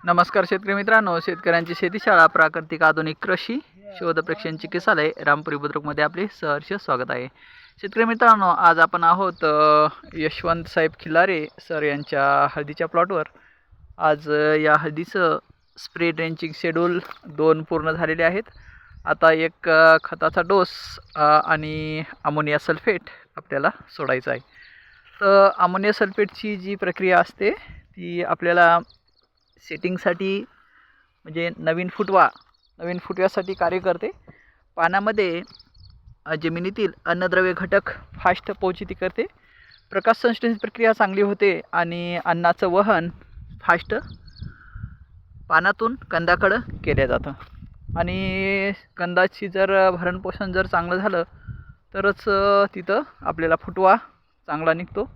नमस्कार शेतकरी मित्रांनो, शेतकऱ्यांची शेतीशाळा प्राकृतिक आधुनिक कृषी शोध प्रशिक्षण चिकित्सालय रामपुरी बुद्रुकमध्ये आपले सहर्ष स्वागत आहे. शेतकरी मित्रांनो, आज आपण आहोत यशवंत साहेब खिल्लारे सर यांच्या हळदीच्या प्लॉटवर. आज या हळदीचं स्प्रे ड्रेंचिंग शेड्यूल 2 पूर्ण झालेले आहेत. आता एक खताचा डोस आणि अमोनिया सल्फेट आपल्याला सोडायचा आहे. तर अमोनिया सल्फेटची जी प्रक्रिया असते ती आपल्याला सेटिंगसाठी म्हणजे नवीन फुटव्यासाठी कार्य करते. पानामध्ये जमिनीतील अन्नद्रव्य घटक फास्ट पोहोचिती करते. प्रकाश संश्लेषण प्रक्रिया चांगली होते आणि अन्नाचं वहन फास्ट पानातून कंदाकडं केलं जातं. आणि कंदाची जर भरणपोषण जर चांगलं झालं तरच तिथं आपल्याला फुटवा चांगला निघतो.